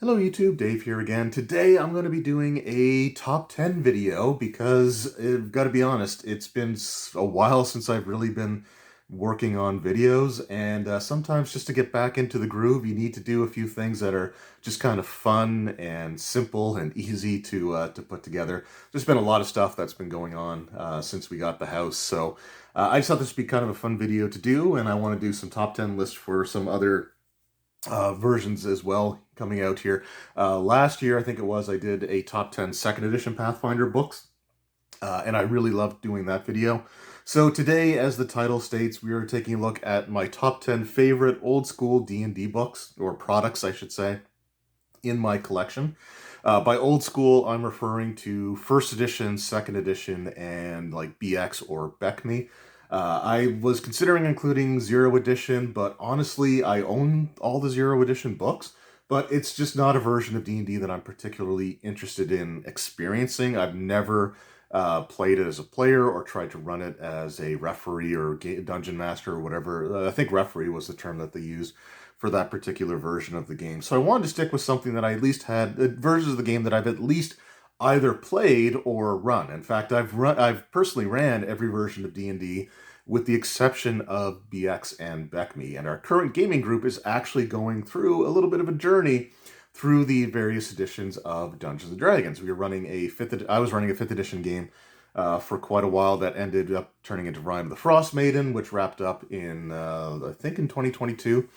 Hello YouTube, Dave here again. Today I'm going to be doing a top 10 video because I've got to be honest, it's been a while since I've really been working on videos, and sometimes just to get back into the groove you need to do a few things that are just kind of fun and simple and easy to put together. There's been a lot of stuff that's been going on since we got the house, so I just thought this would be kind of a fun video to do, and I want to do some top 10 lists for some other versions as well coming out here. Last year, I think it was, I did a top 10 second edition Pathfinder books, and I really loved doing that video. So today, as the title states, we are taking a look at my top 10 favorite old school D&D books, or products, I should say, in my collection. By old school, I'm referring to first edition, second edition, and like BX or BECME. I was considering including Zero Edition, but honestly, I own all the Zero Edition books, but it's just not a version of D&D that I'm particularly interested in experiencing. I've never played it as a player or tried to run it as a referee or dungeon master or whatever. I think referee was the term that they used for that particular version of the game. So I wanted to stick with something that I at least had, versions of the game that I've at least either played or run. In fact, I've personally ran every version of D&D with the exception of BX and BECME. And our current gaming group is actually going through a little bit of a journey through the various editions of Dungeons and Dragons. I was running a 5th edition game for quite a while that ended up turning into Rime of the Frost Maiden, which wrapped up in, I think in 2022.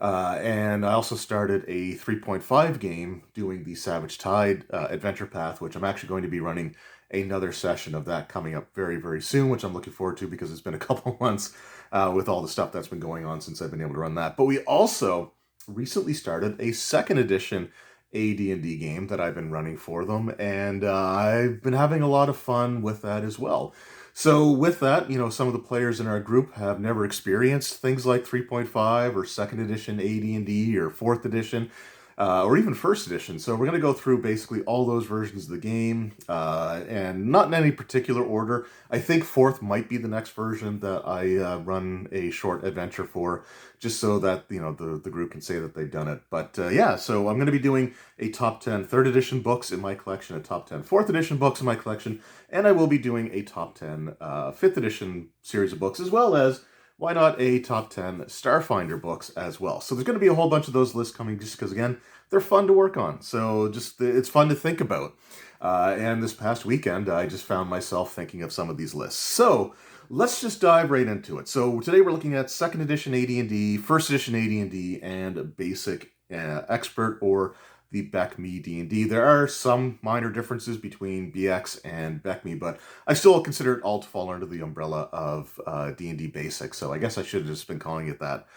And I also started a 3.5 game doing the Savage Tide adventure path, which I'm actually going to be running another session of that coming up very, very soon, which I'm looking forward to because it's been a couple months with all the stuff that's been going on since I've been able to run that. But we also recently started a second edition AD&D game that I've been running for them, and I've been having a lot of fun with that as well. So with that, some of the players in our group have never experienced things like 3.5 or second edition AD&D or fourth edition or even first edition. So we're going to go through basically all those versions of the game and not in any particular order. I think fourth might be the next version that I run a short adventure for, just so that, the group can say that they've done it. But yeah, so I'm going to be doing a top 10 third edition books in my collection, a top 10 fourth edition books in my collection, and I will be doing a top 10 fifth edition series of books, as well as, why not, a top 10 Starfinder books as well. So there's going to be a whole bunch of those lists coming just because, again, they're fun to work on. So it's fun to think about. And this past weekend, I just found myself thinking of some of these lists. So let's just dive right into it. So today we're looking at second edition AD&D, first edition AD&D, and basic expert or the BECME D&D. There are some minor differences between BX and BECME, but I still consider it all to fall under the umbrella of D&D Basic, so I guess I should have just been calling it that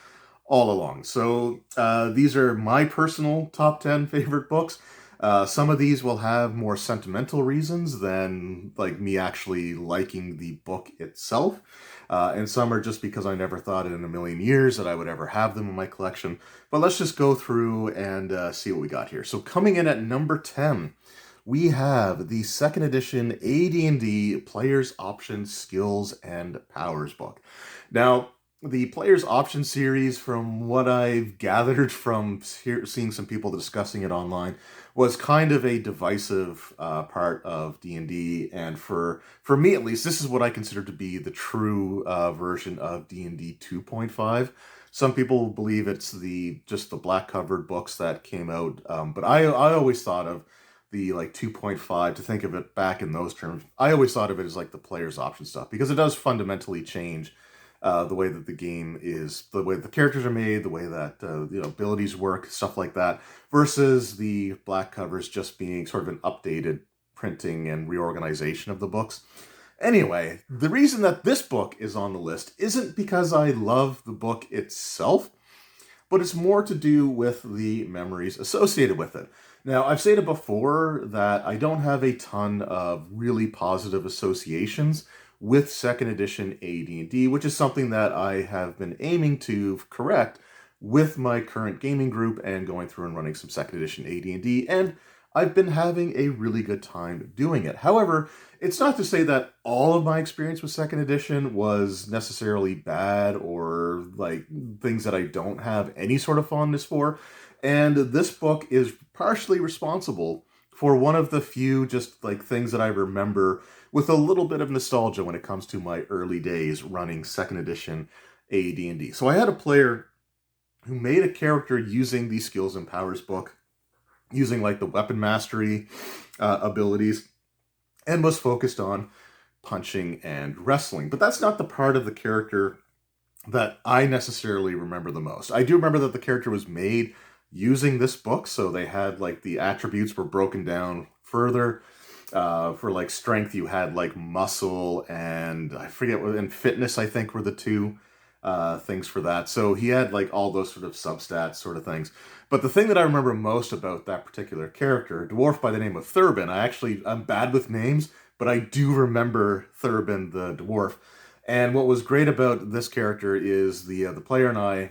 all along. So these are my personal top 10 favorite books. Some of these will have more sentimental reasons than like me actually liking the book itself. And some are just because I never thought in a million years that I would ever have them in my collection. But let's just go through and see what we got here. So coming in at number 10, we have the second edition AD&D Player's Options, Skills, and Powers book. Now, the Player's Options series, from what I've gathered from seeing some people discussing it online, was kind of a divisive part of D&D, and for me at least, this is what I consider to be the true version of D&D 2.5. Some people believe it's just the black covered books that came out, but I always thought of the like 2.5, to think of it back in those terms. I always thought of it as like the Player's Option stuff, because it does fundamentally change the way that the game is, the way the characters are made, the way that abilities work, stuff like that, versus the black covers just being sort of an updated printing and reorganization of the books. Anyway, the reason that this book is on the list isn't because I love the book itself, but it's more to do with the memories associated with it. Now, I've stated before that I don't have a ton of really positive associations with second edition AD&D, which is something that I have been aiming to correct with my current gaming group and going through and running some second edition AD&D. And I've been having a really good time doing it. However, it's not to say that all of my experience with second edition was necessarily bad or like things that I don't have any sort of fondness for. And this book is partially responsible for one of the few just like things that I remember with a little bit of nostalgia when it comes to my early days running second edition AD&D. So I had a player who made a character using the Skills and Powers book, using like the weapon mastery abilities, and was focused on punching and wrestling. But that's not the part of the character that I necessarily remember the most. I do remember that the character was made using this book, so they had like the attributes were broken down further. For like strength, you had like muscle and I forget what, and fitness, I think, were the two things for that. So he had like all those sort of substats sort of things. But the thing that I remember most about that particular character, a dwarf by the name of Thurbin, I'm bad with names, but I do remember Thurbin the dwarf. And what was great about this character is the player and I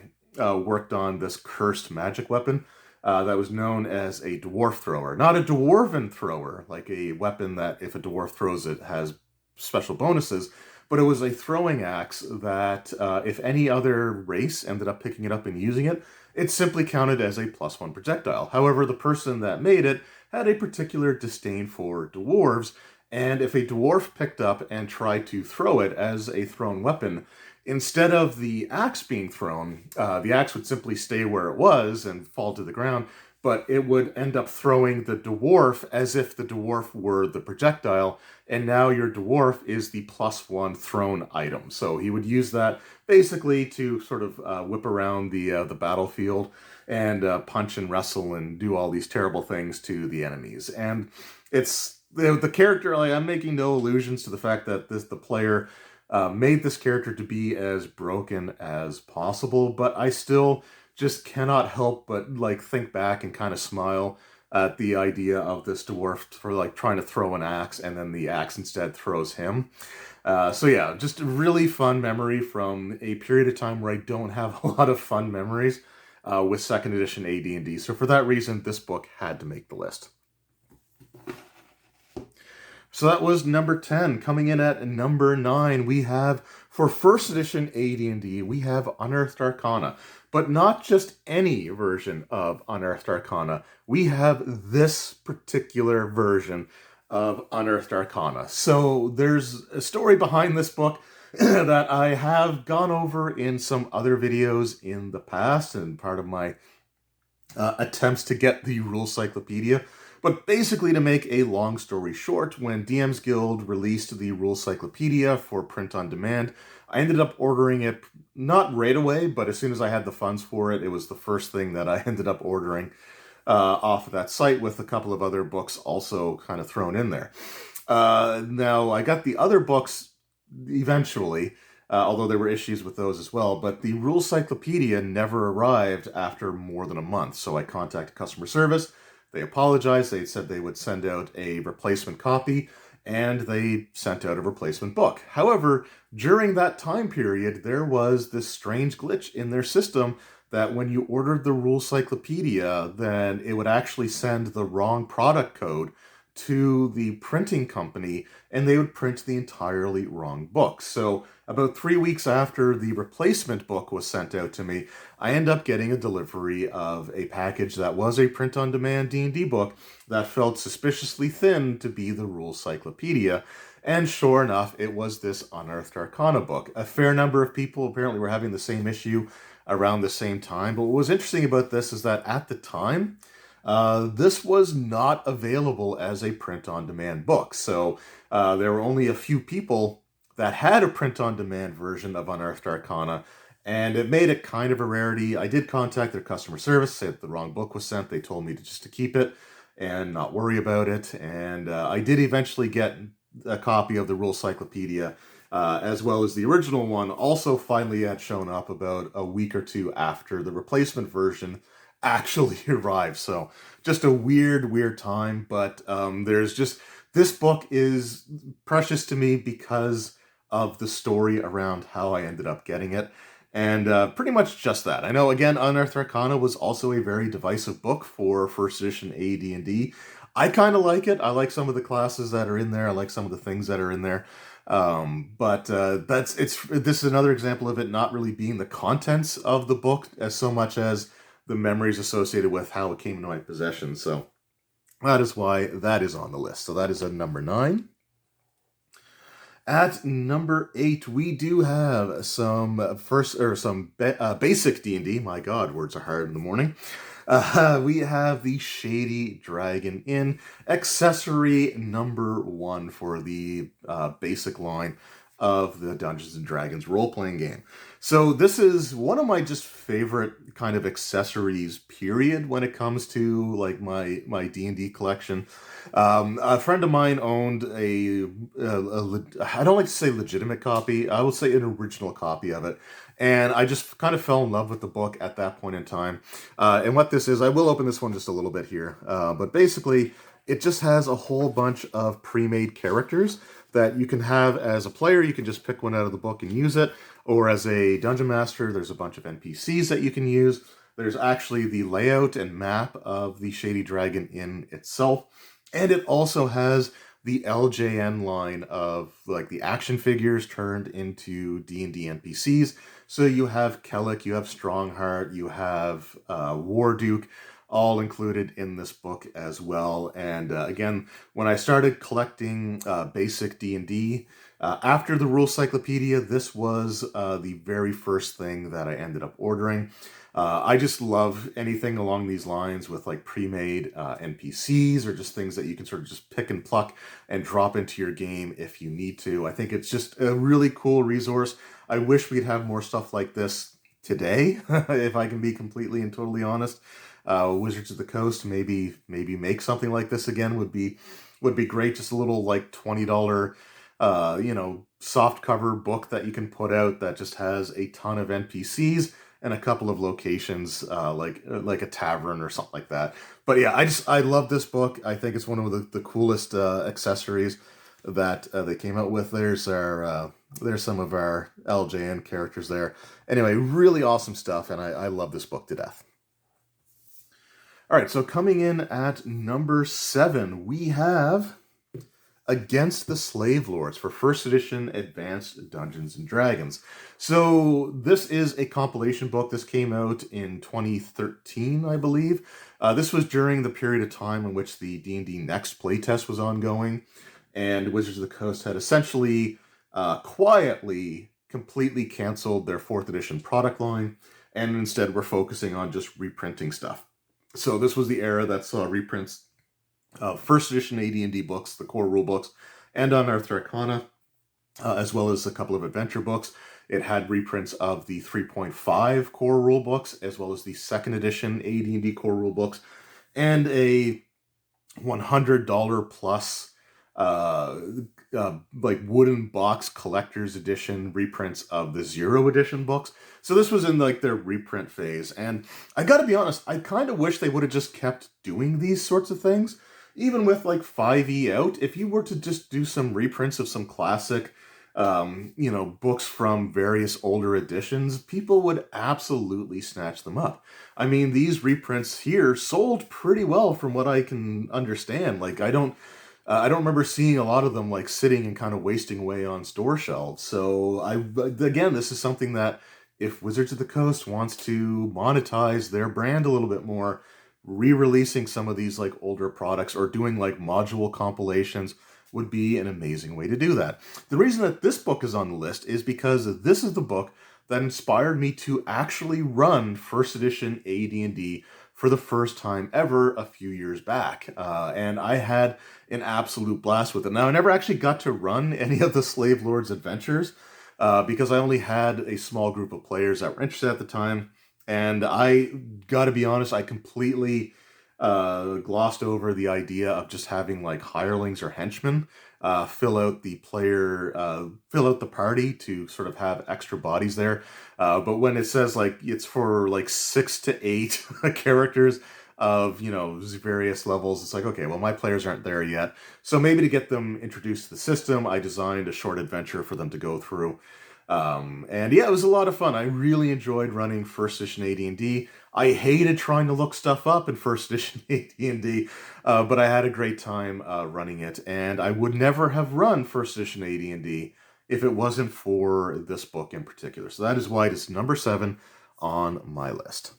worked on this cursed magic weapon that was known as a dwarf thrower. Not a dwarven thrower, like a weapon that if a dwarf throws it has special bonuses, but it was a throwing axe that if any other race ended up picking it up and using it, it simply counted as a +1 projectile. However, the person that made it had a particular disdain for dwarves, and if a dwarf picked up and tried to throw it as a thrown weapon, instead of the axe being thrown, the axe would simply stay where it was and fall to the ground, but it would end up throwing the dwarf as if the dwarf were the projectile, and now your dwarf is the +1 thrown item. So he would use that basically to sort of whip around the battlefield and punch and wrestle and do all these terrible things to the enemies. And it's the character, like, I'm making no allusions to the fact that the player made this character to be as broken as possible, but I still just cannot help but like think back and kind of smile at the idea of this dwarf for like trying to throw an axe and then the axe instead throws him. So yeah, just a really fun memory from a period of time where I don't have a lot of fun memories with second edition AD&D. So for that reason, this book had to make the list. So that was number 10. Coming in at number 9, we have, for first edition AD&D, we have Unearthed Arcana. But not just any version of Unearthed Arcana. We have this particular version of Unearthed Arcana. So there's a story behind this book that I have gone over in some other videos in the past and part of my attempts to get the Rules Encyclopedia. But basically, to make a long story short, when DM's Guild released the Rules Encyclopedia for print on demand, I ended up ordering it not right away, but as soon as I had the funds for it, it was the first thing that I ended up ordering off of that site, with a couple of other books also kind of thrown in there. Now, I got the other books eventually, although there were issues with those as well, but the Rules Encyclopedia never arrived after more than a month, so I contacted customer service. They apologized. They said they would send out a replacement copy, and they sent out a replacement book. However, during that time period, there was this strange glitch in their system that when you ordered the Rules Encyclopedia, then it would actually send the wrong product code to the printing company, and they would print the entirely wrong book. So about 3 weeks after the replacement book was sent out to me, I ended up getting a delivery of a package that was a print-on-demand D&D book that felt suspiciously thin to be the Rules Encyclopedia. And sure enough, it was this Unearthed Arcana book. A fair number of people apparently were having the same issue around the same time. But what was interesting about this is that at the time, this was not available as a print-on-demand book. So there were only a few people that had a print-on-demand version of Unearthed Arcana, and it made it kind of a rarity. I did contact their customer service, said the wrong book was sent. They told me just to keep it and not worry about it. And I did eventually get a copy of the Rules Encyclopedia, as well as the original one, also finally had shown up about a week or two after the replacement version actually arrived. So just a weird time, but this book is precious to me because of the story around how I ended up getting it. And pretty much just that. I know, again, Unearthed Arcana was also a very divisive book for first edition AD&D. I kind of like it. I like some of the classes that are in there. I like some of the things that are in there. But this is another example of it not really being the contents of the book as so much as the memories associated with how it came into my possession. So that is why that is on the list. So that is at number 9. At number 8, we do have some basic D&D. My God, words are hard in the morning. We have the Shady Dragon in accessory number 1 for the basic line of the Dungeons and Dragons role-playing game. So this is one of my just favorite kind of accessories, period, when it comes to like my D&D collection. A friend of mine owned I don't like to say legitimate copy, I will say an original copy of it. And I just kind of fell in love with the book at that point in time. And what this is, I will open this one just a little bit here. But basically, it just has a whole bunch of pre-made characters that you can have as a player. You can just pick one out of the book and use it. Or as a dungeon master, there's a bunch of NPCs that you can use. There's actually the layout and map of the Shady Dragon in itself. And it also has the LJN line of like the action figures turned into D&D NPCs. So you have Kellic, you have Strongheart, you have Warduke, all included in this book as well. And again, when I started collecting basic D&D, after the Rules Encyclopedia, this was the very first thing that I ended up ordering. I just love anything along these lines with like pre-made NPCs or just things that you can sort of just pick and pluck and drop into your game if you need to. I think it's just a really cool resource. I wish we'd have more stuff like this today, if I can be completely and totally honest. Wizards of the Coast maybe make something like this again would be great. Just a little like $20 soft cover book that you can put out that just has a ton of NPCs and a couple of locations like a tavern or something like that. But yeah, I love this book. I think it's one of the coolest accessories that they came out with. There's some of our LJN characters there. Anyway, really awesome stuff, and I love this book to death. All right, so coming in at number 7, we have Against the Slave Lords for 1st edition Advanced Dungeons and Dragons. So this is a compilation book. This came out in 2013, I believe. This was during the period of time in which the D&D Next playtest was ongoing, and Wizards of the Coast had essentially quietly completely canceled their 4th edition product line, and instead were focusing on just reprinting stuff. So this was the era that saw reprints of 1st edition AD&D books, the core rule books, and Unearthed Arcana, as well as a couple of adventure books. It had reprints of the 3.5 core rule books, as well as the 2nd edition AD&D core rule books, and a $100 plus like wooden box collector's edition reprints of the 0 edition books. So this was in like their reprint phase, and I gotta be honest, I kind of wish they would have just kept doing these sorts of things. Even with like 5e out, if you were to just do some reprints of some classic books from various older editions, people would absolutely snatch them up. I mean, these reprints here sold pretty well from what I can understand. Like, I don't remember seeing a lot of them like sitting and kind of wasting away on store shelves. So again, this is something that if Wizards of the Coast wants to monetize their brand a little bit more, re-releasing some of these like older products or doing like module compilations would be an amazing way to do that. The reason that this book is on the list is because this is the book that inspired me to actually run 1st edition AD&D for the first time ever a few years back. And I had an absolute blast with it. Now, I never actually got to run any of the Slave Lords adventures because I only had a small group of players that were interested at the time. And I gotta be honest, I completely glossed over the idea of just having like hirelings or henchmen fill out the party to sort of have extra bodies there. But when it says like it's for like 6 to 8 characters of various levels, it's like, okay, well, my players aren't there yet, so maybe to get them introduced to the system, I designed a short adventure for them to go through. And yeah, it was a lot of fun. I really enjoyed running first edition AD&D. I hated trying to look stuff up in first edition AD&D, but I had a great time running it, and I would never have run first edition AD&D if it wasn't for this book in particular. So that is why it is number 7 on my list.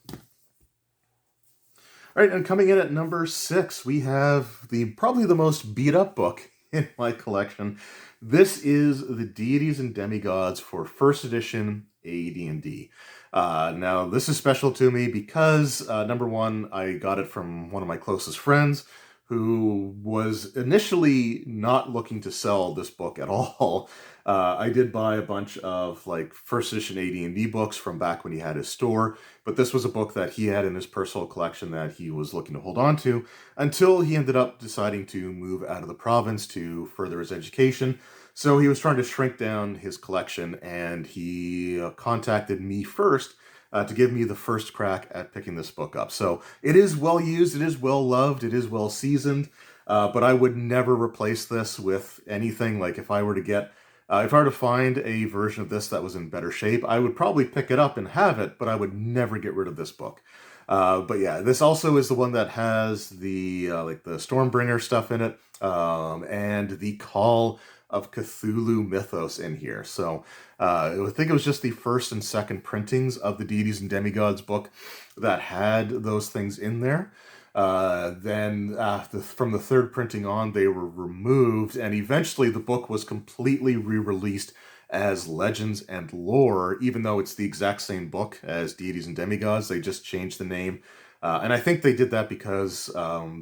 All right, and coming in at number 6, we have probably the most beat up book in my collection. This is the Deities and Demigods for first edition AD&D. Now, this is special to me because, number one, I got it from one of my closest friends who was initially not looking to sell this book at all. I did buy a bunch of like first edition AD&D books from back when he had his store, but this was a book that he had in his personal collection that he was looking to hold on to until he ended up deciding to move out of the province to further his education. So he was trying to shrink down his collection, and he contacted me first to give me the first crack at picking this book up. So it is well used, it is well loved, it is well seasoned, but I would never replace this with anything. Like if I were to find a version of this that was in better shape, I would probably pick it up and have it, but I would never get rid of this book. But yeah, this also is the one that has the like the Stormbringer stuff in it, and the Call of Cthulhu mythos in here. So I think it was just the first and second printings of the Deities and Demigods book that had those things in there. Then from the third printing on, they were removed, and eventually the book was completely re-released as Legends and Lore, even though it's the exact same book as Deities and Demigods. They just changed the name. And I think they did that because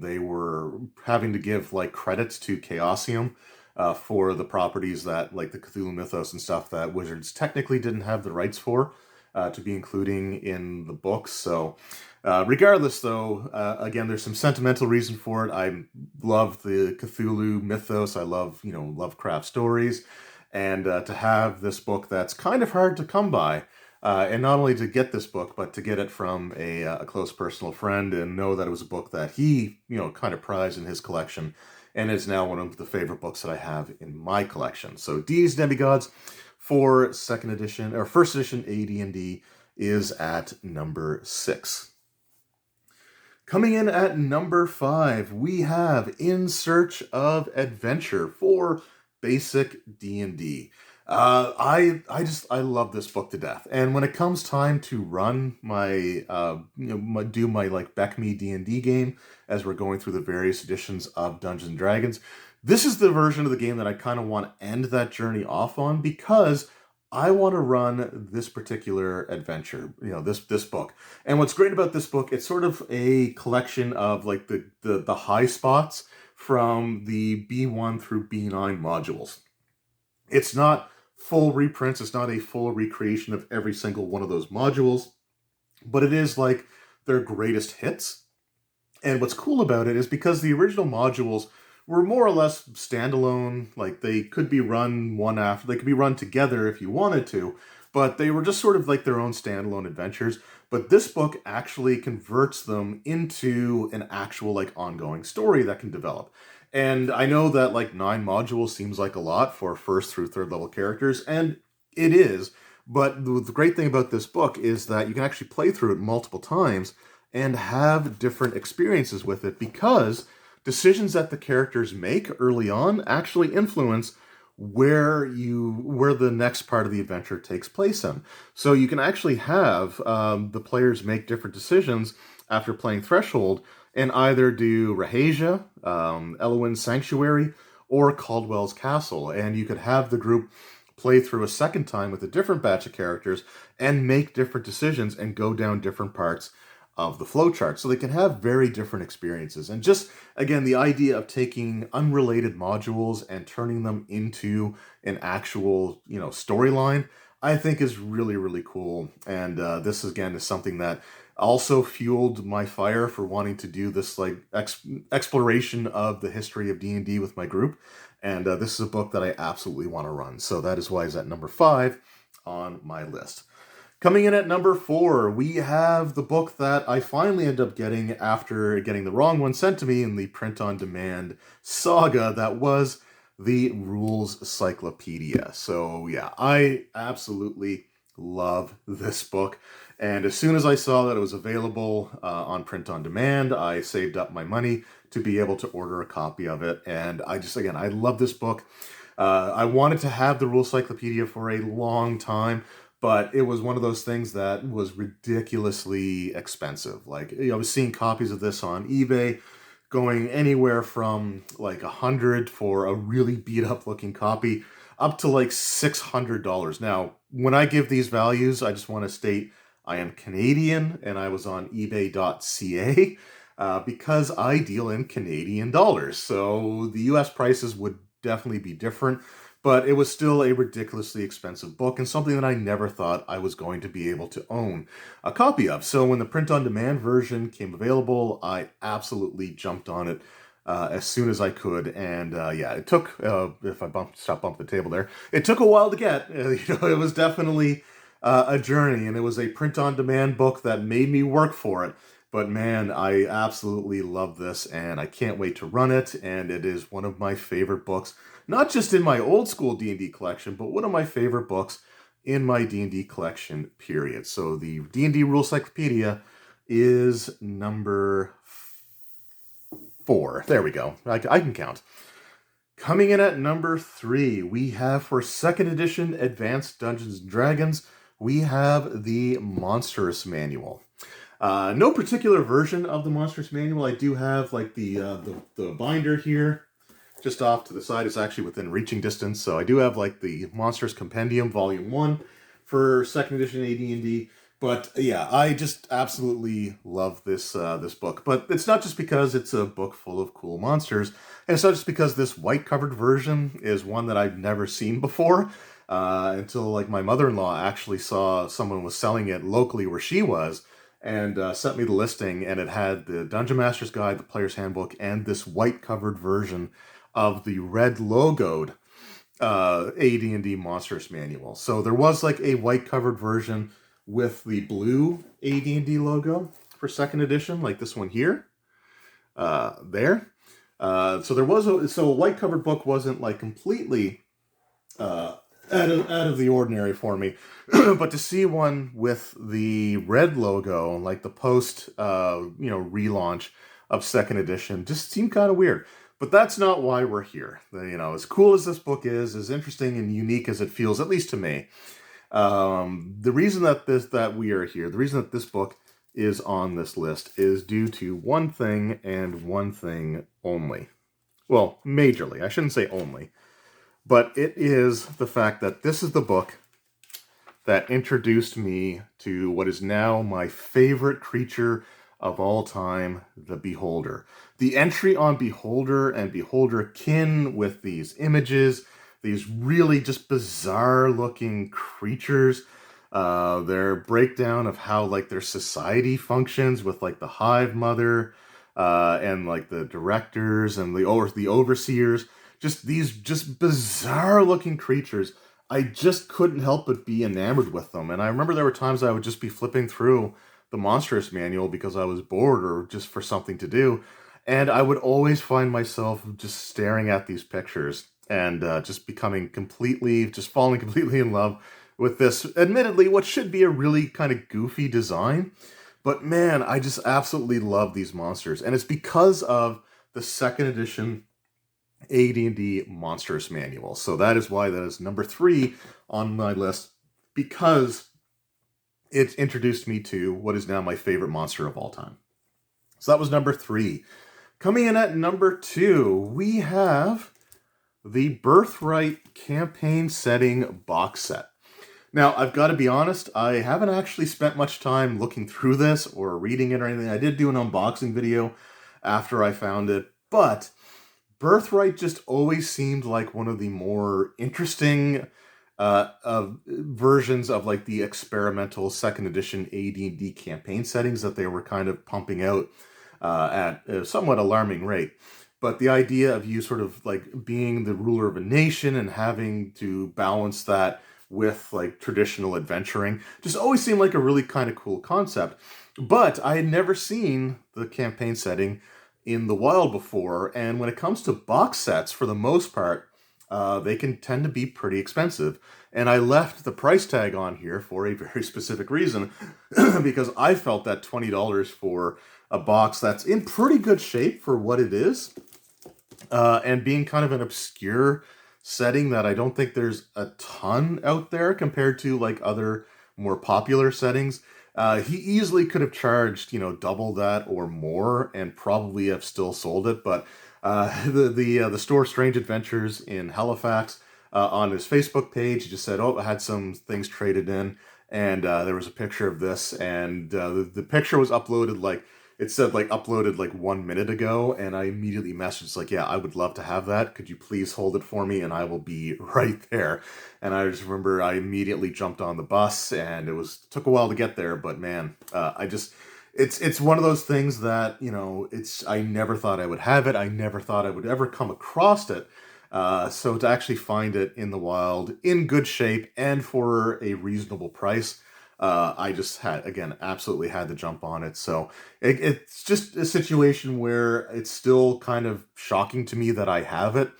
they were having to give like credits to Chaosium for the properties that, like the Cthulhu mythos and stuff, that Wizards technically didn't have the rights for to be including in the books. So regardless, though, again, there's some sentimental reason for it. I love the Cthulhu mythos. I love, Lovecraft stories. And to have this book that's kind of hard to come by, and not only to get this book, but to get it from a close personal friend and know that it was a book that he, kind of prized in his collection, and is now one of the favorite books that I have in my collection. So Deities Demigods for second edition or first edition AD&D is at number 6. Coming in at number 5, we have In Search of Adventure for basic D&D. I love this book to death, and when it comes time to run my like Beck Me D&D game as we're going through the various editions of Dungeons and Dragons, this is the version of the game that I kind of want to end that journey off on, because I want to run this particular adventure, this book. And what's great about this book, it's sort of a collection of like the high spots from the B1 through B9 modules. It's not full reprints, it's not a full recreation of every single one of those modules, but it is like their greatest hits. And what's cool about it is because the original modules were more or less standalone, like they could be run they could be run together if you wanted to, but they were just sort of like their own standalone adventures. But this book actually converts them into an actual like ongoing story that can develop. And I know that like 9 modules seems like a lot for first through third level characters, and it is. But the great thing about this book is that you can actually play through it multiple times and have different experiences with it, because decisions that the characters make early on actually influence where the next part of the adventure takes place in. So you can actually have the players make different decisions after playing Threshold and either do Rahasia, Elowin's Sanctuary, or Caldwell's Castle. And you could have the group play through a second time with a different batch of characters and make different decisions and go down different parts of the flowchart. So they can have very different experiences. And just, again, the idea of taking unrelated modules and turning them into an actual, storyline, I think is really, really cool. And this, again, is something that also fueled my fire for wanting to do this like exploration of the history of D&D with my group. And this is a book that I absolutely want to run. So that is why it's at number 5 on my list. Coming in at number 4, we have the book that I finally ended up getting after getting the wrong one sent to me in the print-on-demand saga that was the Rules Encyclopedia. So yeah, I absolutely love this book. And as soon as I saw that it was available on print on demand, I saved up my money to be able to order a copy of it. And again, I love this book. I wanted to have the Rules Encyclopedia for a long time, but it was one of those things that was ridiculously expensive. Like, I was seeing copies of this on eBay going anywhere from like $100 for a really beat up looking copy up to like $600. Now, when I give these values, I just want to state I am Canadian and I was on ebay.ca because I deal in Canadian dollars. So the US prices would definitely be different, but it was still a ridiculously expensive book and something that I never thought I was going to be able to own a copy of. So when the print-on-demand version came available, I absolutely jumped on it as soon as I could. And yeah, it took, if I stop bumping the table there, it took a while to get. It was definitely a journey, and it was a print-on-demand book that made me work for it. But man, I absolutely love this, and I can't wait to run it, and it is one of my favorite books, not just in my old school D&D collection, but one of my favorite books in my D&D collection, period. So the D&D Rules Encyclopedia is number 4. There we go. I can count. Coming in at number 3, we have for 2nd edition Advanced Dungeons & Dragons, we have the Monstrous Manual. No particular version of the Monstrous Manual. I do have like the binder here, just off to the side. It's actually within reaching distance. So I do have like the Monstrous Compendium Volume 1 for 2nd edition AD&D. But yeah, I just absolutely love this this book. But it's not just because it's a book full of cool monsters, and it's not just because this white covered version is one that I've never seen before. Until like my mother-in-law actually saw someone was selling it locally where she was, and sent me the listing, and it had the Dungeon Master's Guide, the Player's Handbook, and this white-covered version of the red logoed AD&D Monstrous Manual. So there was like a white-covered version with the blue AD&D logo for 2nd edition, like this one here, there. So there was a white-covered book wasn't like completely out of the ordinary for me. But to see one with the red logo, like the post relaunch of 2nd edition, just seemed kind of weird. But that's not why we're here. As cool as this book is, as interesting and unique as it feels, at least to me, the reason that we are here, the reason that this book is on this list is due to one thing and one thing only. Well, majorly. I shouldn't say only. But it is the fact that this is the book that introduced me to what is now my favorite creature of all time, the Beholder. The entry on Beholder and Beholder kin with these images, these really just bizarre looking creatures, their breakdown of how like their society functions with like the Hive Mother and like the directors and the overseers. Just these bizarre looking creatures. I just couldn't help but be enamored with them. And I remember there were times I would just be flipping through the Monstrous Manual because I was bored or just for something to do. And I would always find myself just staring at these pictures and just falling completely in love with this, admittedly, what should be a really kind of goofy design. But man, I just absolutely love these monsters. And it's because of the 2nd edition AD&D Monstrous Manual. So that is why that is number 3 on my list, because it introduced me to what is now my favorite monster of all time. So that was number 3. Coming in at number 2, we have the Birthright campaign setting box set. Now, I've got to be honest, I haven't actually spent much time looking through this or reading it or anything. I did do an unboxing video after I found it, but Birthright just always seemed like one of the more interesting versions of like the experimental 2nd edition AD&D campaign settings that they were kind of pumping out at a somewhat alarming rate. But the idea of you sort of like being the ruler of a nation and having to balance that with like traditional adventuring just always seemed like a really kind of cool concept. But I had never seen the campaign setting in the wild before, and when it comes to box sets, for the most part, they can tend to be pretty expensive. And I left the price tag on here for a very specific reason, because I felt that $20 for a box that's in pretty good shape for what it is, and being kind of an obscure setting that I don't think there's a ton out there compared to like other more popular settings. He easily could have charged, double that or more, and probably have still sold it. But the store Strange Adventures in Halifax, on his Facebook page, he just said, "Oh, I had some things traded in," and there was a picture of this, and the picture was uploaded like. It said like uploaded like 1 minute ago, and I immediately messaged like, "Yeah, I would love to have that. Could you please hold it for me, and I will be right there." And I just remember I immediately jumped on the bus, and took a while to get there, but man, it's one of those things that, I never thought I would have it. I never thought I would ever come across it. So to actually find it in the wild, in good shape, and for a reasonable price, I just absolutely had to jump on it. So it's just a situation where it's still kind of shocking to me that I have it,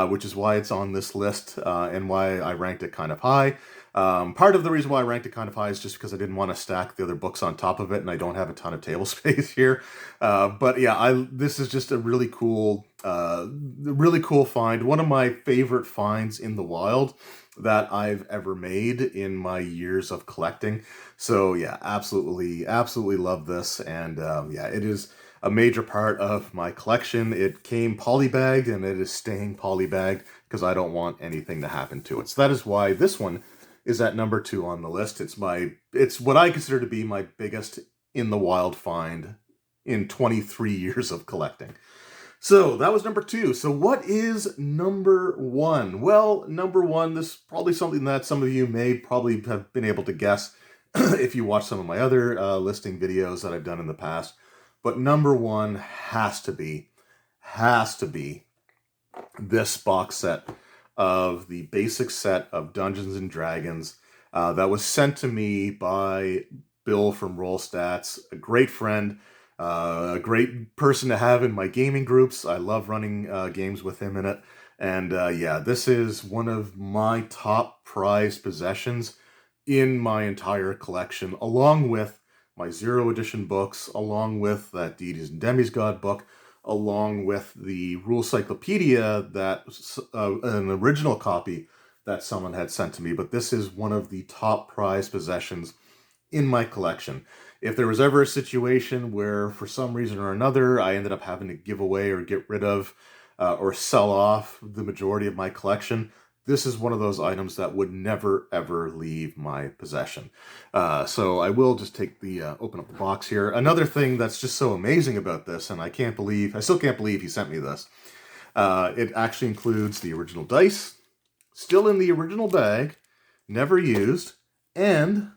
which is why it's on this list, and why I ranked it kind of high. Part of the reason why I ranked it kind of high is just because I didn't want to stack the other books on top of it, and I don't have a ton of table space here. But yeah, this is just a really cool find. One of my favorite finds in the wild that I've ever made in my years of collecting. So yeah, absolutely love this, and it is a major part of my collection. It came polybagged, and it is staying polybagged because I don't want anything to happen to it. So that is why this one is at number 2 on the list. It's what I consider to be my biggest in the wild find in 23 years of collecting. So that was number 2. So what is number 1? Well, number 1, this is probably something that some of you may probably have been able to guess if you watch some of my other listing videos that I've done in the past. But number 1 has to be this box set of the basic set of Dungeons and Dragons that was sent to me by Bill from Roll Stats, a great friend. A great person to have in my gaming groups. I love running games with him in it. And this is one of my top prized possessions in my entire collection, along with my 0 edition books, along with that Deities and Demigods book, along with the Rules Encyclopedia, that an original copy that someone had sent to me. But this is one of the top prized possessions in my collection. If there was ever a situation where, for some reason or another, I ended up having to give away or get rid of or sell off the majority of my collection, this is one of those items that would never, ever leave my possession. So I will just take open up the box here. Another thing that's just so amazing about this, and I still can't believe he sent me this, it actually includes the original dice, still in the original bag, never used, and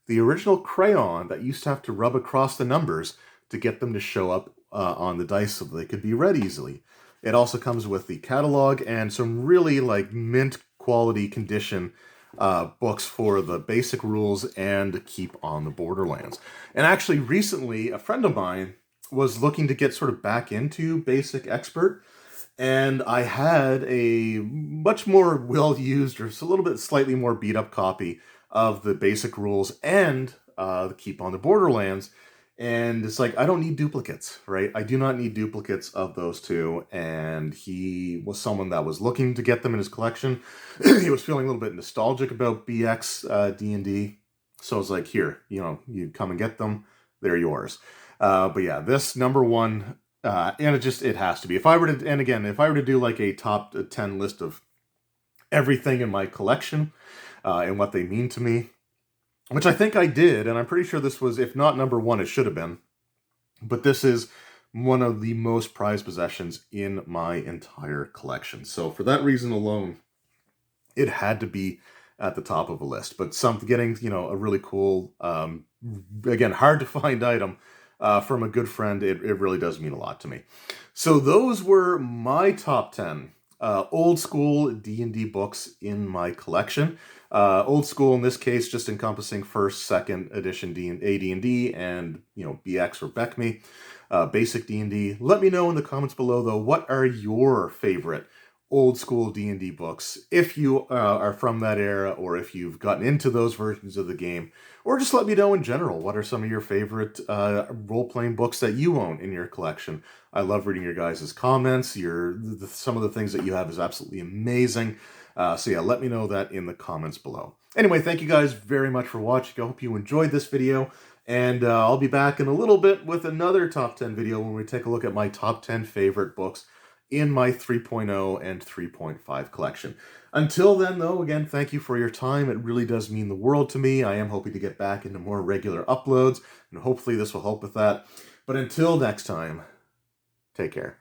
the original crayon that used to have to rub across the numbers to get them to show up on the dice so they could be read easily. It also comes with the catalog and some really mint quality condition books for the basic rules and Keep on the Borderlands. And actually recently, a friend of mine was looking to get sort of back into Basic Expert, and I had a much more well-used, or a little bit slightly more beat-up copy of the basic rules and the Keep on the Borderlands. And it's like, I don't need duplicates, right? I do not need duplicates of those two. And he was someone that was looking to get them in his collection. He was feeling a little bit nostalgic about BX D&D. So I was like, here, you come and get them. They're yours. But yeah, this number 1, and it has to be. If I were to do like a top 10 list of everything in my collection, and what they mean to me, which I think I did, and I'm pretty sure this was, if not number 1, it should have been. But this is one of the most prized possessions in my entire collection. So for that reason alone, it had to be at the top of a list. But getting, a really cool, again, hard to find item from a good friend, it really does mean a lot to me. So those were my top 10 old school D&D books in my collection. Old school in this case, just encompassing 1st, 2nd edition AD&D and BX or BECME, basic D&D. Let me know in the comments below, though, what are your favorite old school D&D books, if you are from that era, or if you've gotten into those versions of the game, or just let me know in general, what are some of your favorite role-playing books that you own in your collection. I love reading your guys' comments. Some of the things that you have is absolutely amazing. So yeah, let me know that in the comments below. Anyway, thank you guys very much for watching. I hope you enjoyed this video, and I'll be back in a little bit with another top 10 video when we take a look at my top 10 favorite books in my 3.0 and 3.5 collection. Until then, though, again, thank you for your time. It really does mean the world to me. I am hoping to get back into more regular uploads, and hopefully this will help with that. But until next time, take care.